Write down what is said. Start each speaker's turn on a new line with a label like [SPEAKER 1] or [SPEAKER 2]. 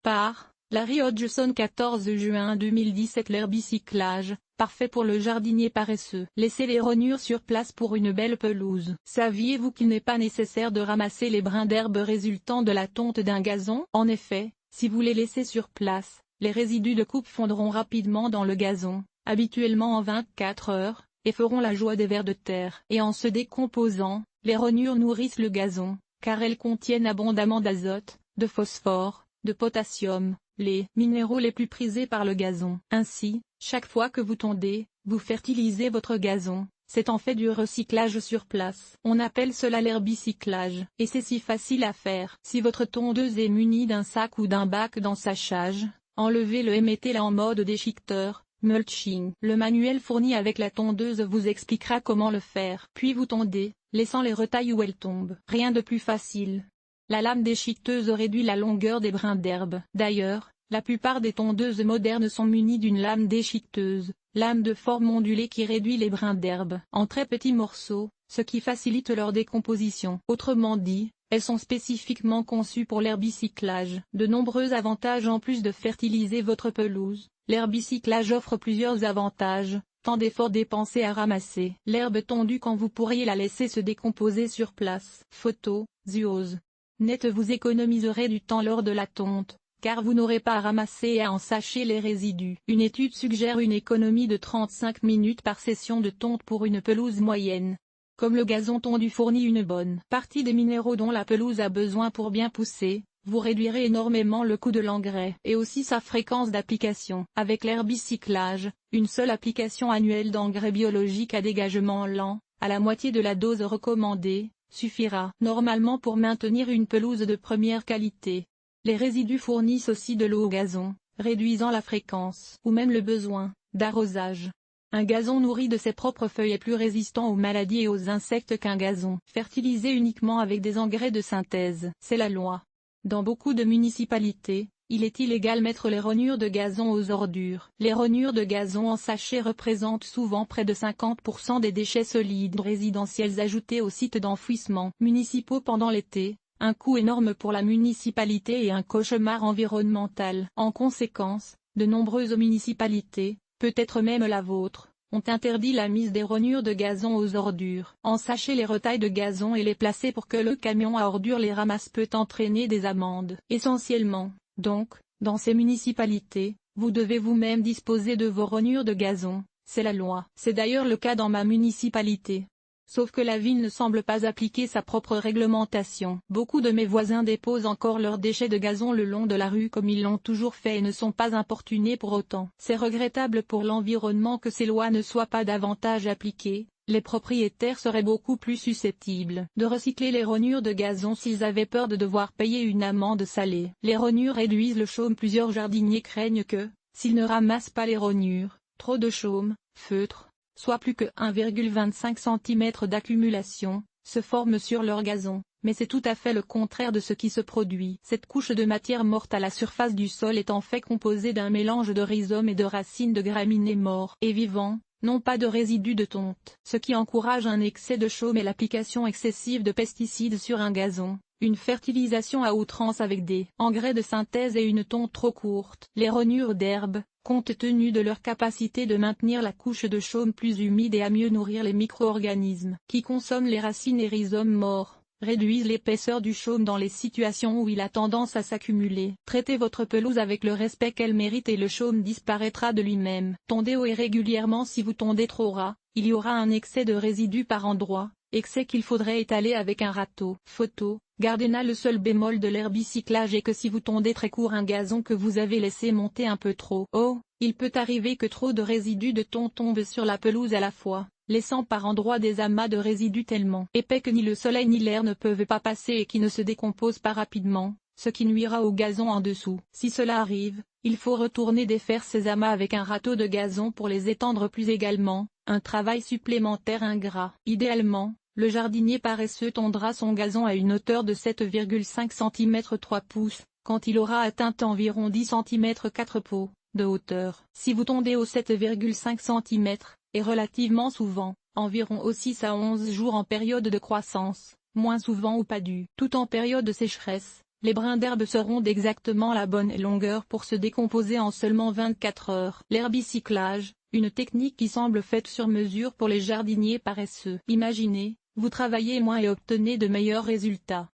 [SPEAKER 1] Par Larry Hodgson 14 juin 2017. L'herbicyclage, parfait pour le jardinier paresseux. Laissez les rognures sur place pour une belle pelouse. Saviez-vous qu'il n'est pas nécessaire de ramasser les brins d'herbe résultant de la tonte d'un gazon? En effet, si vous les laissez sur place, les résidus de coupe fondront rapidement dans le gazon, habituellement en 24 heures, et feront la joie des vers de terre. Et en se décomposant, les rognures nourrissent le gazon, car elles contiennent abondamment d'azote, de phosphore, de potassium, les minéraux les plus prisés par le gazon. Ainsi, chaque fois que vous tondez, vous fertilisez votre gazon. C'est en fait du recyclage sur place. On appelle cela l'herbicyclage. Et c'est si facile à faire. Si votre tondeuse est munie d'un sac ou d'un bac d'ensachage, enlevez-le et mettez-la en mode déchiqueteur, mulching. Le manuel fourni avec la tondeuse vous expliquera comment le faire. Puis vous tondez, laissant les retailles où elles tombent. Rien de plus facile. La lame déchiqueteuse réduit la longueur des brins d'herbe. D'ailleurs, la plupart des tondeuses modernes sont munies d'une lame déchiqueteuse, lame de forme ondulée qui réduit les brins d'herbe en très petits morceaux, ce qui facilite leur décomposition. Autrement dit, elles sont spécifiquement conçues pour l'herbicyclage. De nombreux avantages. En plus de fertiliser votre pelouse, l'herbicyclage offre plusieurs avantages, tant d'efforts dépensés à ramasser l'herbe tondue quand vous pourriez la laisser se décomposer sur place. Photo, Zuose. Net. Vous économiserez du temps lors de la tonte, car vous n'aurez pas à ramasser et à ensacher les résidus. Une étude suggère une économie de 35 minutes par session de tonte pour une pelouse moyenne. Comme le gazon tondu fournit une bonne partie des minéraux dont la pelouse a besoin pour bien pousser, vous réduirez énormément le coût de l'engrais et aussi sa fréquence d'application. Avec l'herbicyclage, une seule application annuelle d'engrais biologique à dégagement lent, à la moitié de la dose recommandée, suffira normalement pour maintenir une pelouse de première qualité. Les résidus fournissent aussi de l'eau au gazon, réduisant la fréquence ou même le besoin d'arrosage. Un gazon nourri de ses propres feuilles est plus résistant aux maladies et aux insectes qu'un gazon fertilisé uniquement avec des engrais de synthèse. C'est la loi. Dans beaucoup de municipalités, il est illégal de mettre les rognures de gazon aux ordures. Les rognures de gazon en sachet représentent souvent près de 50% des déchets solides résidentiels ajoutés aux sites d'enfouissement municipaux pendant l'été. Un coût énorme pour la municipalité et un cauchemar environnemental. En conséquence, de nombreuses municipalités, peut-être même la vôtre, ont interdit la mise des rognures de gazon aux ordures. Ensacher les retailles de gazon et les placer pour que le camion à ordures les ramasse peut entraîner des amendes. Essentiellement, donc, dans ces municipalités, vous devez vous-même disposer de vos rognures de gazon, c'est la loi. C'est d'ailleurs le cas dans ma municipalité. Sauf que la ville ne semble pas appliquer sa propre réglementation. Beaucoup de mes voisins déposent encore leurs déchets de gazon le long de la rue comme ils l'ont toujours fait et ne sont pas importunés pour autant. C'est regrettable pour l'environnement que ces lois ne soient pas davantage appliquées. Les propriétaires seraient beaucoup plus susceptibles de recycler les rognures de gazon s'ils avaient peur de devoir payer une amende salée. Les rognures réduisent le chaume. Plusieurs jardiniers craignent que, s'ils ne ramassent pas les rognures, trop de chaume, feutre, soit plus que 1,25 cm d'accumulation, se forme sur leur gazon, mais c'est tout à fait le contraire de ce qui se produit. Cette couche de matière morte à la surface du sol est en fait composée d'un mélange de rhizomes et de racines de graminées morts et vivants, non pas de résidus de tonte. Ce qui encourage un excès de chaume et l'application excessive de pesticides sur un gazon, une fertilisation à outrance avec des engrais de synthèse et une tonte trop courte. Les rognures d'herbe, compte tenu de leur capacité de maintenir la couche de chaume plus humide et à mieux nourrir les micro-organismes qui consomment les racines et rhizomes morts, réduisent l'épaisseur du chaume dans les situations où il a tendance à s'accumuler. Traitez votre pelouse avec le respect qu'elle mérite et le chaume disparaîtra de lui-même. Tondez haut et régulièrement. Si vous tondez trop ras, il y aura un excès de résidus par endroit, excès qu'il faudrait étaler avec un râteau. Photo, Gardena. Le seul bémol de l'herbicyclage est que si vous tondez très court un gazon que vous avez laissé monter un peu trop haut, il peut arriver que trop de résidus de tonte tombent sur la pelouse à la fois, laissant par endroits des amas de résidus tellement épais que ni le soleil ni l'air ne peuvent pas passer et qui ne se décomposent pas rapidement, ce qui nuira au gazon en dessous. Si cela arrive, il faut retourner défaire ces amas avec un râteau de gazon pour les étendre plus également, un travail supplémentaire ingrat. Idéalement, le jardinier paresseux tondra son gazon à une hauteur de 7,5 cm 3 pouces, quand il aura atteint environ 10 cm 4 pouces de hauteur. Si vous tondez aux 7,5 cm, et relativement souvent, environ aux 6 à 11 jours en période de croissance, moins souvent ou pas du tout en période de sécheresse, les brins d'herbe seront d'exactement la bonne longueur pour se décomposer en seulement 24 heures. L'herbicyclage, une technique qui semble faite sur mesure pour les jardiniers paresseux. Imaginez, vous travaillez moins et obtenez de meilleurs résultats.